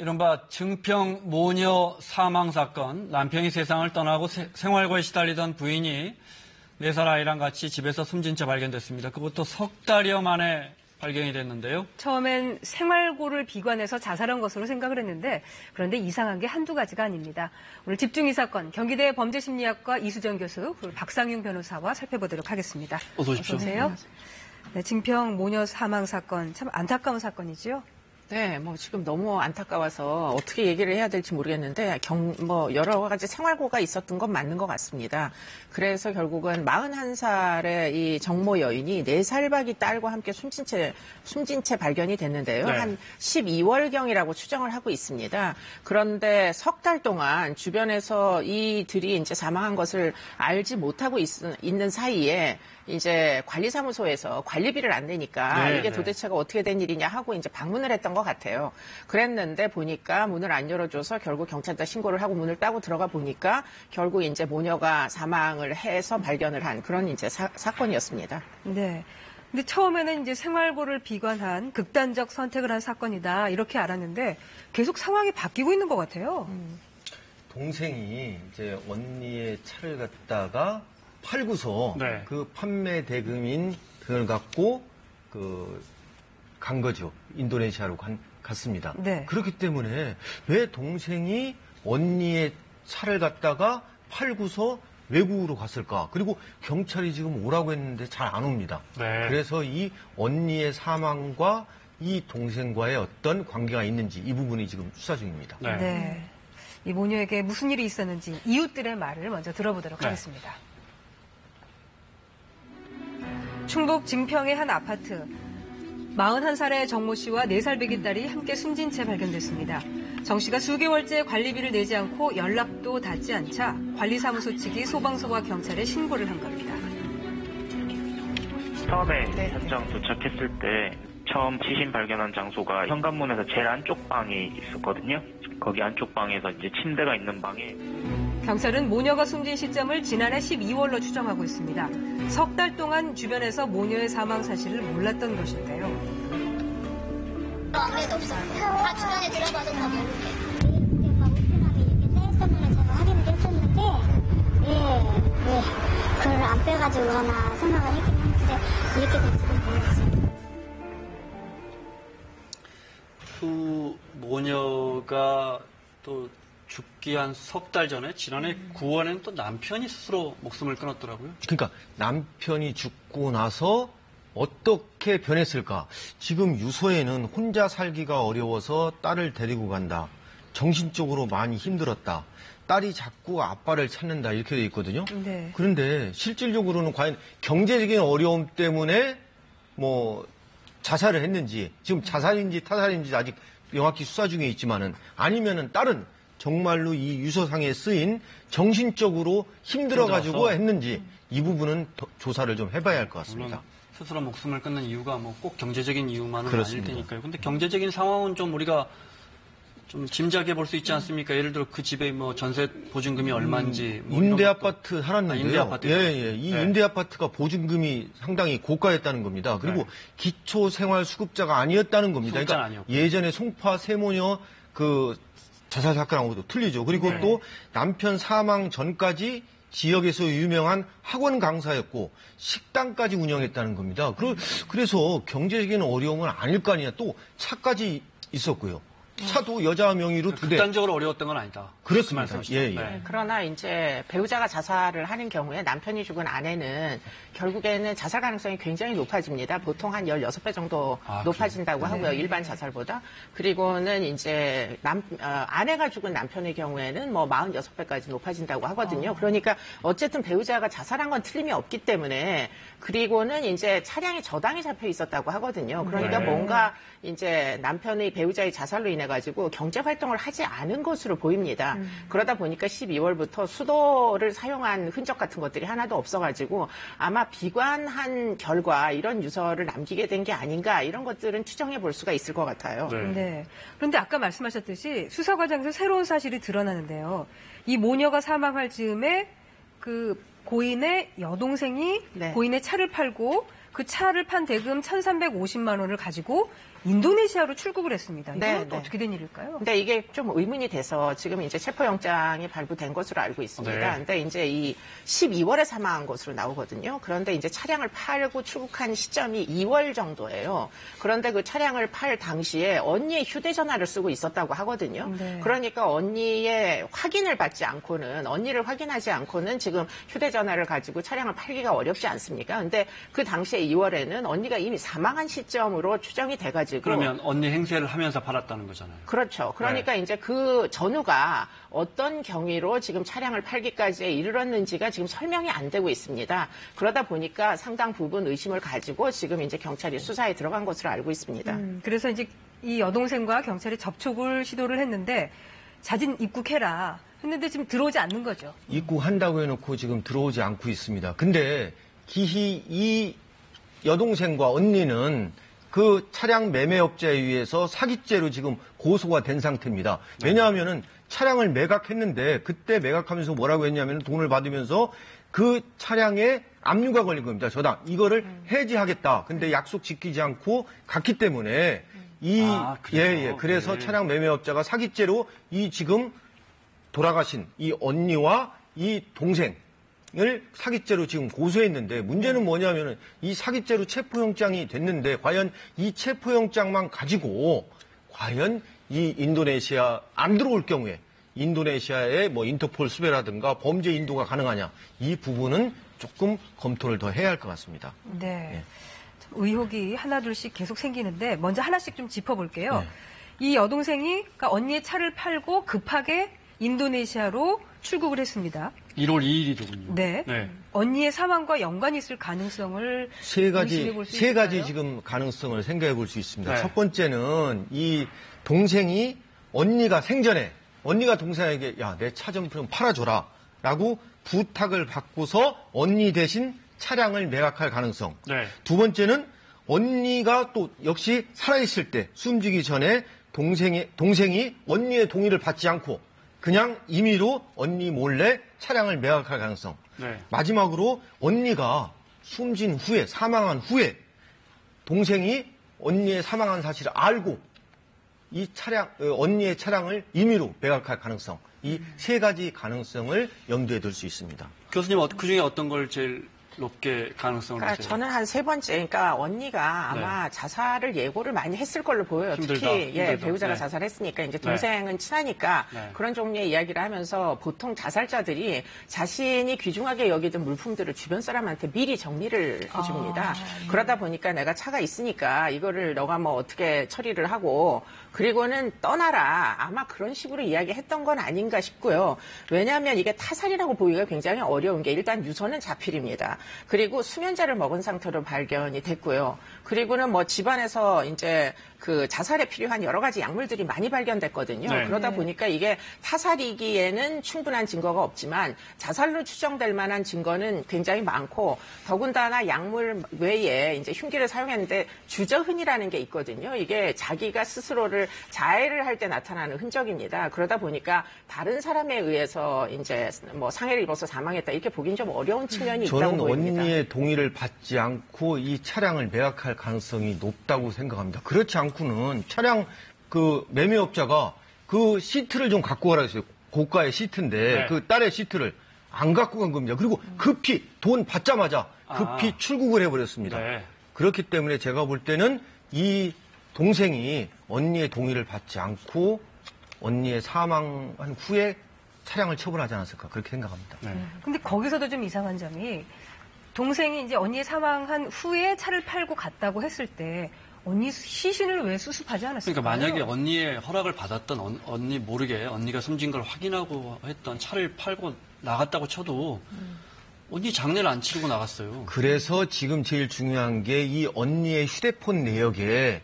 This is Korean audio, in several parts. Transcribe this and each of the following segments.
이른바 증평 모녀 사망 사건, 남편이 세상을 떠나고 생활고에 시달리던 부인이 4살 아이랑 같이 집에서 숨진 채 발견됐습니다. 그것도 석 달여 만에 발견이 됐는데요. 처음엔 생활고를 비관해서 자살한 것으로 생각을 했는데 그런데 이상한 게 한두 가지가 아닙니다. 오늘 집중 이 사건 경기대 범죄심리학과 이수정 교수 그리고 박상윤 변호사와 살펴보도록 하겠습니다. 어서 오십시오. 어서 오세요. 네, 증평 모녀 사망 사건 참 안타까운 사건이죠. 네, 지금 너무 안타까워서 어떻게 얘기를 해야 될지 모르겠는데, 여러 가지 생활고가 있었던 건 맞는 것 같습니다. 그래서 결국은 41살의 이 정모 여인이 4살박이 딸과 함께 숨진 채 발견이 됐는데요. 네. 한 12월경이라고 추정을 하고 있습니다. 그런데 석 달 동안 주변에서 이들이 이제 사망한 것을 알지 못하고 있는 사이에 이제 관리사무소에서 관리비를 안 내니까 이게 도대체가 어떻게 된 일이냐 하고 이제 방문을 했던 것 같아요. 그랬는데 보니까 문을 안 열어줘서 결국 경찰다 신고를 하고 문을 따고 들어가 보니까 결국 이제 모녀가 사망을 해서 발견을 한 그런 이제 사건이었습니다. 네. 근데 처음에는 이제 생활고를 비관한 극단적 선택을 한 사건이다 이렇게 알았는데 계속 상황이 바뀌고 있는 것 같아요. 동생이 이제 언니의 차를 갖다가 팔고서 네. 그 판매 대금인 그걸 갖고 간 거죠. 인도네시아로 갔습니다. 네. 그렇기 때문에 왜 동생이 언니의 차를 갖다가 팔고서 외국으로 갔을까? 그리고 경찰이 지금 오라고 했는데 잘 안 옵니다. 네. 그래서 이 언니의 사망과 이 동생과의 어떤 관계가 있는지 이 부분이 지금 수사 중입니다. 네. 네. 이 모녀에게 무슨 일이 있었는지 이웃들의 말을 먼저 들어보도록 하겠습니다. 충북 증평의 한 아파트. 41살의 정모 씨와 4살배기 딸이 함께 숨진 채 발견됐습니다. 정 씨가 수개월째 관리비를 내지 않고 연락도 닿지 않자 관리사무소 측이 소방서와 경찰에 신고를 한 겁니다. 처음에 현장 도착했을 때 처음 시신 발견한 장소가 현관문에서 제일 안쪽 방이 있었거든요. 거기 안쪽 방에서 이제 침대가 있는 방에 경찰은 모녀가 숨진 시점을 지난해 12월로 추정하고 있습니다. 석 달 동안 주변에서 모녀의 사망 사실을 몰랐던 것인데요. 아무래도 없어요. 다 주변에 들어봐도 다 모르게. 막 우편함에 이렇게 빼있었는데 제가 확인을 했었는데, 그걸 안 빼가지고 하나 생각을 했긴 했는데, 이렇게 될지는 몰랐어요. 그 모녀가 또 죽기 한 석 달 전에 지난해 9월에는 또 남편이 스스로 목숨을 끊었더라고요. 그러니까 남편이 죽고 나서 어떻게 변했을까? 지금 유서에는 혼자 살기가 어려워서 딸을 데리고 간다. 정신적으로 많이 힘들었다. 딸이 자꾸 아빠를 찾는다. 이렇게 돼 있거든요. 네. 그런데 실질적으로는 과연 경제적인 어려움 때문에 자살을 했는지, 지금 자살인지 타살인지 아직 명확히 수사 중에 있지만은, 아니면은 딸은 정말로 이 유서상에 쓰인 정신적으로 힘들어가지고 했는지, 이 부분은 조사를 좀 해봐야 할 것 같습니다. 물론 스스로 목숨을 끊는 이유가 꼭 경제적인 이유만은 그렇습니다. 아닐 테니까요. 근데 경제적인 상황은 좀 우리가 좀 짐작해 볼 수 있지 않습니까? 예를 들어 그 집에 전세 보증금이 얼마인지. 임대 아파트 살았는데요. 임대 아파트. 이 임대 아파트가 보증금이 상당히 고가였다는 겁니다. 그리고 기초 생활 수급자가 아니었다는 겁니다. 수급자는 그러니까 아니었고. 예전에 송파 세모녀 자살 사건하고도 틀리죠. 그리고 또 남편 사망 전까지 지역에서 유명한 학원 강사였고 식당까지 운영했다는 겁니다. 그래서 경제적인 어려움은 아닐 거 아니냐. 또 차까지 있었고요. 차도 여자 명의로 2대. 극단적으로 어려웠던 건 아니다. 그렇습니다. 그 말씀이시죠? 예. 네. 그러나 이제 배우자가 자살을 하는 경우에 남편이 죽은 아내는 결국에는 자살 가능성이 굉장히 높아집니다. 보통 한 16배 정도 높아진다고 하고요. 일반 자살보다. 그리고는 이제 아내가 죽은 남편의 경우에는 46배까지 높아진다고 하거든요. 그러니까 어쨌든 배우자가 자살한 건 틀림이 없기 때문에, 그리고는 이제 차량이 저당이 잡혀 있었다고 하거든요. 그러니까 뭔가 이제 남편의 배우자의 자살로 인해 가지고 경제 활동을 하지 않은 것으로 보입니다. 그러다 보니까 12월부터 수도를 사용한 흔적 같은 것들이 하나도 없어가지고 아마 비관한 결과 이런 유서를 남기게 된 게 아닌가, 이런 것들은 추정해 볼 수가 있을 것 같아요. 네. 그런데 아까 말씀하셨듯이 수사 과정에서 새로운 사실이 드러나는데요. 이 모녀가 사망할 즈음에 그 고인의 여동생이 고인의 차를 팔고 그 차를 판 대금 1,350만 원을 가지고 인도네시아로 출국을 했습니다. 이건 네, 또 네. 어떻게 된 일일까요? 근데 이게 좀 의문이 돼서 지금 이제 체포영장이 발부된 것으로 알고 있습니다. 네. 근데 이제 이 12월에 사망한 것으로 나오거든요. 그런데 이제 차량을 팔고 출국한 시점이 2월 정도예요. 그런데 그 차량을 팔 당시에 언니의 휴대전화를 쓰고 있었다고 하거든요. 네. 그러니까 언니의 확인을 받지 않고는, 언니를 확인하지 않고는 지금 휴대전화를 가지고 차량을 팔기가 어렵지 않습니까? 근데 그 당시에 2월에는 언니가 이미 사망한 시점으로 추정이 돼가지고. 그러면 언니 행세를 하면서 팔았다는 거잖아요. 그렇죠. 그러니까 이제 그 전후가 어떤 경위로 지금 차량을 팔기까지 이르렀는지가 지금 설명이 안 되고 있습니다. 그러다 보니까 상당 부분 의심을 가지고 지금 이제 경찰이 수사에 들어간 것으로 알고 있습니다. 그래서 이제 이 여동생과 경찰이 접촉을 시도를 했는데 자진 입국해라 했는데 지금 들어오지 않는 거죠. 입국한다고 해놓고 지금 들어오지 않고 있습니다. 근데 기희 이 여동생과 언니는 그 차량 매매업자에 의해서 사기죄로 지금 고소가 된 상태입니다. 왜냐하면은 차량을 매각했는데 그때 매각하면서 뭐라고 했냐면 돈을 받으면서 그 차량에 압류가 걸린 겁니다. 저당 이거를 해지하겠다. 근데 약속 지키지 않고 갔기 때문에 그래서 네. 차량 매매업자가 사기죄로 이 지금 돌아가신 이 언니와 이 동생을 사기죄로 지금 고소했는데 문제는 뭐냐면은 이 사기죄로 체포영장이 됐는데 과연 이 체포영장만 가지고 과연 이 인도네시아 안 들어올 경우에 인도네시아의 뭐 인터폴 수배라든가 범죄 인도가 가능하냐 이 부분은 조금 검토를 더 해야 할 것 같습니다. 네. 참 의혹이 하나둘씩 계속 생기는데 먼저 하나씩 좀 짚어볼게요. 네. 이 여동생이 그러니까 언니의 차를 팔고 급하게 인도네시아로 출국을 했습니다. 1월 2일이더군요. 네. 언니의 사망과 연관이 있을 가능성을 세 의심해 볼 가지 수 세 가지 있을까요? 지금 가능성을 생각해 볼 수 있습니다. 네. 첫 번째는 이 동생이 언니가 생전에 언니가 동생에게 야, 내 차 좀 팔아줘라라고 부탁을 받고서 언니 대신 차량을 매각할 가능성. 네. 두 번째는 언니가 또 역시 살아있을 때 숨지기 전에 동생이 언니의 동의를 받지 않고 그냥 임의로 언니 몰래 차량을 매각할 가능성. 네. 마지막으로 언니가 숨진 후에 사망한 후에 동생이 언니의 사망한 사실을 알고 이 언니의 차량을 임의로 매각할 가능성. 이 세 가지 가능성을 염두에 둘 수 있습니다. 교수님 그중에 어떤 걸 제일 높게 가능성을 그러니까 보세요? 저는 한 세 번째, 그러니까 언니가 아마 자살을 예고를 많이 했을 걸로 보여요. 힘들다, 특히 힘들다. 배우자가 네. 자살했으니까 이제 동생은 친하니까 네. 그런 종류의 이야기를 하면서 보통 자살자들이 자신이 귀중하게 여기던 물품들을 주변 사람한테 미리 정리를 해줍니다. 그러다 보니까 내가 차가 있으니까 이거를 너가 뭐 어떻게 처리를 하고 그리고는 떠나라. 아마 그런 식으로 이야기했던 건 아닌가 싶고요. 왜냐하면 이게 타살이라고 보기가 굉장히 어려운 게 일단 유서는 자필입니다. 그리고 수면제를 먹은 상태로 발견이 됐고요. 그리고는 뭐 집안에서 이제 그 자살에 필요한 여러 가지 약물들이 많이 발견됐거든요. 네. 그러다 보니까 이게 타살이기에는 충분한 증거가 없지만 자살로 추정될 만한 증거는 굉장히 많고 더군다나 약물 외에 이제 흉기를 사용했는데 주저흔이라는 게 있거든요. 이게 자기가 스스로를 자해를 할 때 나타나는 흔적입니다. 그러다 보니까 다른 사람에 의해서 이제 뭐 상해를 입어서 사망했다 이렇게 보기는 좀 어려운 측면이 있다고 저는 보입니다. 언니의 동의를 받지 않고 이 차량을 매각할 가능성이 높다고 생각합니다. 그렇지 않고는 차량 그 매매업자가 그 시트를 좀 갖고 가라 했어요. 고가의 시트인데 네. 그 딸의 시트를 안 갖고 간 겁니다. 그리고 급히 돈 받자마자 급히 출국을 해버렸습니다. 네. 그렇기 때문에 제가 볼 때는 이 동생이 언니의 동의를 받지 않고 언니의 사망한 후에 차량을 처분하지 않았을까 그렇게 생각합니다. 근데 거기서도 좀 이상한 점이 동생이 이제 언니의 사망한 후에 차를 팔고 갔다고 했을 때 언니 시신을 왜 수습하지 않았을까요? 그러니까 만약에 언니의 허락을 받았던 언니 모르게 언니가 숨진 걸 확인하고 했던 차를 팔고 나갔다고 쳐도 언니 장례를 안 치르고 나갔어요. 그래서 지금 제일 중요한 게 이 언니의 휴대폰 내역에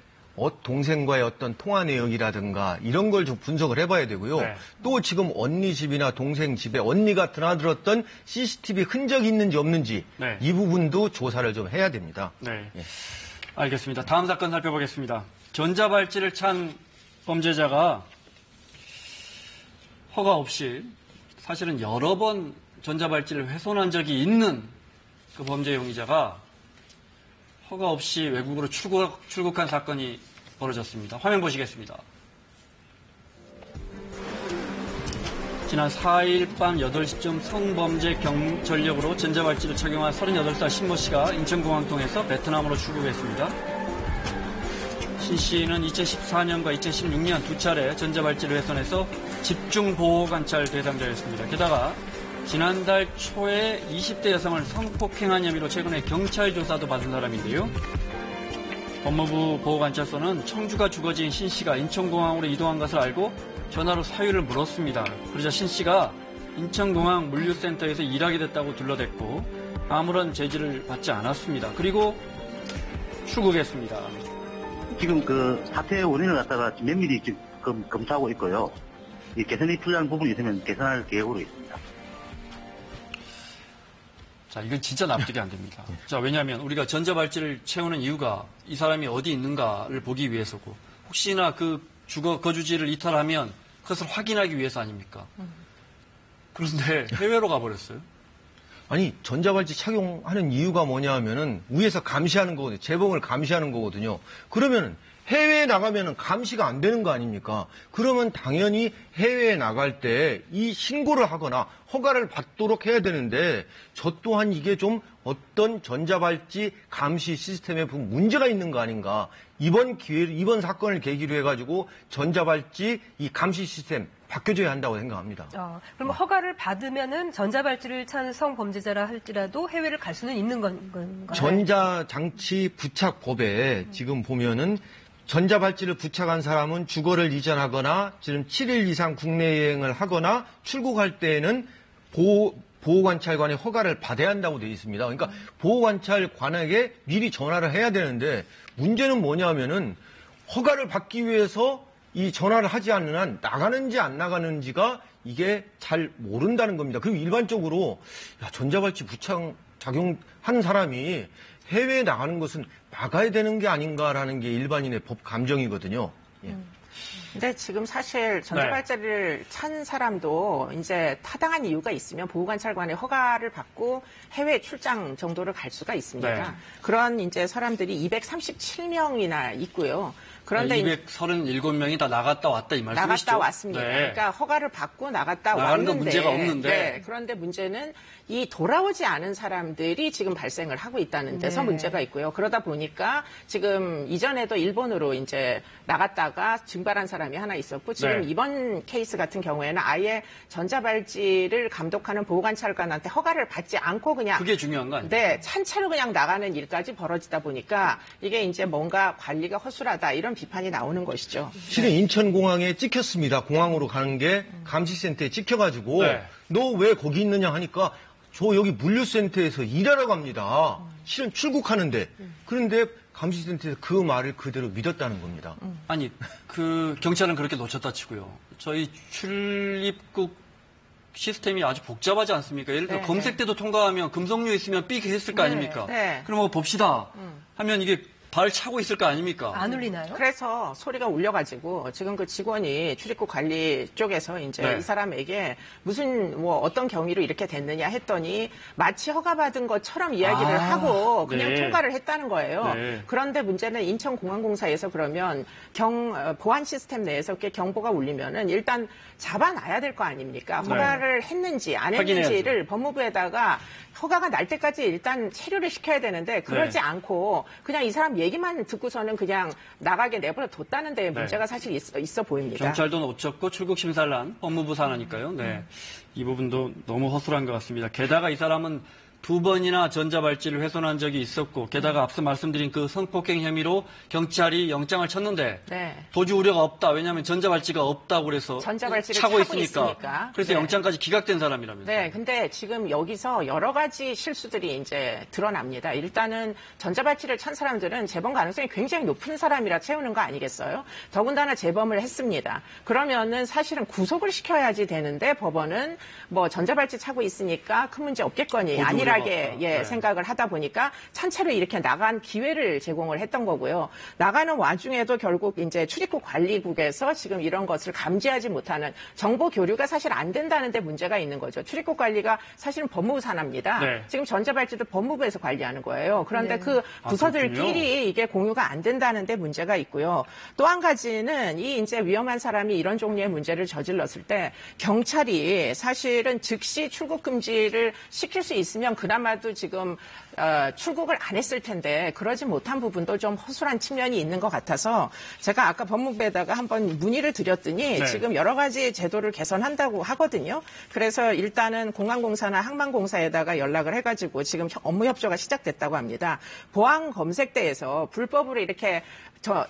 동생과의 어떤 통화 내역이라든가 이런 걸 좀 분석을 해봐야 되고요. 네. 또 지금 언니 집이나 동생 집에 언니가 드나들었던 CCTV 흔적이 있는지 없는지 네. 이 부분도 조사를 좀 해야 됩니다. 네. 예. 알겠습니다. 다음 사건 살펴보겠습니다. 전자발찌를 찬 범죄자가 허가 없이 사실은 여러 번 전자발찌를 훼손한 적이 있는 그 범죄 용의자가 허가 없이 외국으로 출국한 사건이 벌어졌습니다. 화면 보시겠습니다. 지난 4일 밤 8시쯤 성범죄 경전력으로 전자발찌를 착용한 38살 신모 씨가 인천공항 통해서 베트남으로 출국했습니다. 신 씨는 2014년과 2016년 두 차례 전자발찌를 훼손해서 집중보호관찰 대상자였습니다. 게다가 지난달 초에 20대 여성을 성폭행한 혐의로 최근에 경찰 조사도 받은 사람인데요. 법무부 보호관찰소는 청주가 주거지인 신 씨가 인천공항으로 이동한 것을 알고 전화로 사유를 물었습니다. 그러자 신 씨가 인천공항 물류센터에서 일하게 됐다고 둘러댔고 아무런 제지를 받지 않았습니다. 그리고 출국했습니다. 지금 그 사태의 원인을 갖다가 면밀히 지금 검사하고 있고요. 이 개선이 필요한 부분이 있으면 개선할 계획으로 있습니다. 자, 이건 진짜 납득이 안 됩니다. 자, 왜냐하면 우리가 전자발찌를 채우는 이유가 이 사람이 어디 있는가를 보기 위해서고 혹시나 그 거주지를 이탈하면 그것을 확인하기 위해서 아닙니까? 그런데 해외로 가버렸어요. 아니, 전자발찌 착용하는 이유가 뭐냐 하면은 위에서 감시하는 거거든요. 재봉을 감시하는 거거든요. 그러면은 해외에 나가면은 감시가 안 되는 거 아닙니까? 그러면 당연히 해외에 나갈 때 이 신고를 하거나 허가를 받도록 해야 되는데 저 또한 이게 좀 어떤 전자발찌 감시 시스템에 문제가 있는 거 아닌가. 이번 사건을 계기로 해가지고 전자발찌 이 감시 시스템 바뀌어져야 한다고 생각합니다. 그럼 허가를 받으면은 전자발찌를 찬 성범죄자라 할지라도 해외를 갈 수는 있는 건가요? 전자장치 부착법에 지금 보면은 전자발찌를 부착한 사람은 주거를 이전하거나 지금 7일 이상 국내 여행을 하거나 출국할 때에는 보호관찰관의 허가를 받아야 한다고 되어 있습니다. 그러니까 보호관찰관에게 미리 전화를 해야 되는데 문제는 뭐냐면은 허가를 받기 위해서 이 전화를 하지 않는 한 나가는지 안 나가는지가 이게 잘 모른다는 겁니다. 그리고 일반적으로 전자발찌 작용하는 사람이 해외에 나가는 것은 막아야 되는 게 아닌가라는 게 일반인의 법 감정이거든요. 예. 근데 지금 사실 전자발찌를 찬 사람도 이제 타당한 이유가 있으면 보호관찰관의 허가를 받고 해외 출장 정도를 갈 수가 있습니다. 네. 그런 이제 사람들이 237명이나 있고요. 그런데 237명이 다 나갔다 왔다 이 말씀이시죠? 나갔다 왔습니다. 네. 그러니까 허가를 받고 나갔다 나가는 건 왔는데 문제가 없는데. 네, 그런데 문제는 이 돌아오지 않은 사람들이 지금 발생을 하고 있다는 데서 문제가 있고요. 그러다 보니까 지금 이전에도 일본으로 이제 나갔다가 증발한 사람이 하나 있었고 지금 네. 이번 케이스 같은 경우에는 아예 전자발찌를 감독하는 보호관찰관한테 허가를 받지 않고 그냥 그게 중요한 거 아니에요? 네, 찬 차로 그냥 나가는 일까지 벌어지다 보니까 이게 이제 뭔가 관리가 허술하다 이런 비판이 나오는 것이죠. 실은 인천공항에 찍혔습니다. 공항으로 가는 게 감시센터에 찍혀가지고 네. 너 왜 거기 있느냐 하니까 저 여기 물류센터에서 일하러 갑니다. 실은 출국하는데 그런데 감시센터에서 그 말을 그대로 믿었다는 겁니다. 아니, 그 경찰은 그렇게 놓쳤다 치고요. 저희 출입국 시스템이 아주 복잡하지 않습니까? 예를 들어 네, 검색 때도 통과하면 금속류 있으면 삑 했을 거 아닙니까? 네. 그럼 뭐 봅시다 하면 이게 발을 차고 있을 거 아닙니까? 안 울리나요? 그래서 소리가 울려가지고 지금 그 직원이 출입국 관리 쪽에서 이제 네. 이 사람에게 무슨 뭐 어떤 경위로 이렇게 됐느냐 했더니 마치 허가받은 것처럼 이야기를 하고 그냥 네. 통과를 했다는 거예요. 네. 그런데 문제는 인천공항공사에서 그러면 보안 시스템 내에서 이렇게 경보가 울리면은 일단 잡아놔야 될 거 아닙니까? 허가를 했는지 안 했는지를 확인해야죠. 법무부에다가 허가가 날 때까지 일단 체류를 시켜야 되는데 그러지 네. 않고 그냥 이 사람 얘기만 듣고서는 그냥 나가게 내버려 뒀다는 데 문제가 사실 있어 보입니다. 경찰도 놓쳤고 출국 심사를 한 법무부 산하니까요. 네. 이 부분도 너무 허술한 것 같습니다. 게다가 이 사람은 2번이나 전자발찌를 훼손한 적이 있었고 게다가 앞서 말씀드린 그 성폭행 혐의로 경찰이 영장을 쳤는데 네. 도주 우려가 없다. 왜냐하면 전자발찌가 없다고 그래서 전자발찌를 차고 차고 있으니까. 있으니까. 그래서 네. 영장까지 기각된 사람이라면서요. 네, 근데 지금 여기서 여러 가지 실수들이 이제 드러납니다. 일단은 전자발찌를 찬 사람들은 재범 가능성이 굉장히 높은 사람이라 채우는 거 아니겠어요? 더군다나 재범을 했습니다. 그러면은 사실은 구속을 시켜야지 되는데 법원은 뭐 전자발찌 차고 있으니까 큰 문제 없겠거니 아니라 안전하게 생각을 하다 보니까 찬체로 이렇게 나간 기회를 제공을 했던 거고요. 나가는 와중에도 결국 이제 출입국 관리국에서 지금 이런 것을 감지하지 못하는 정보 교류가 사실 안 된다는 데 문제가 있는 거죠. 출입국 관리가 사실은 법무부 산하입니다. 네. 지금 전자발찌도 법무부에서 관리하는 거예요. 그런데 네. 그 부서들끼리 그렇군요. 이게 공유가 안 된다는 데 문제가 있고요. 또 한 가지는 이 이제 위험한 사람이 이런 종류의 문제를 저질렀을 때 경찰이 사실은 즉시 출국 금지를 시킬 수 있으면 그나마도 지금 출국을 안 했을 텐데 그러지 못한 부분도 좀 허술한 측면이 있는 것 같아서 제가 아까 법무부에다가 한번 문의를 드렸더니 네. 지금 여러 가지 제도를 개선한다고 하거든요. 그래서 일단은 공항공사나 항만공사에다가 연락을 해가지고 지금 업무 협조가 시작됐다고 합니다. 보안 검색대에서 불법으로 이렇게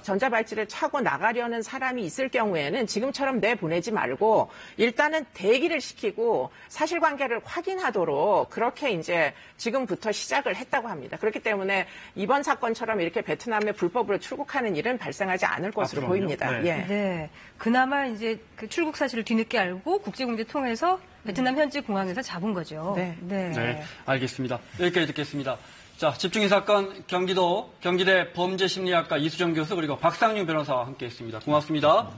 전자발찌를 차고 나가려는 사람이 있을 경우에는 지금처럼 내보내지 말고 일단은 대기를 시키고 사실관계를 확인하도록 그렇게 이제 지금부터 시작을 했다고 합니다. 그렇기 때문에 이번 사건처럼 이렇게 베트남에 불법으로 출국하는 일은 발생하지 않을 것으로 그럼요? 보입니다. 네. 예. 네. 그나마 이제 그 출국 사실을 뒤늦게 알고 국제공제 통해서 베트남 현지 공항에서 잡은 거죠. 네. 네, 알겠습니다. 여기까지 듣겠습니다. 자, 집중의 사건 경기대 범죄심리학과 이수정 교수 그리고 박상윤 변호사와 함께했습니다. 고맙습니다.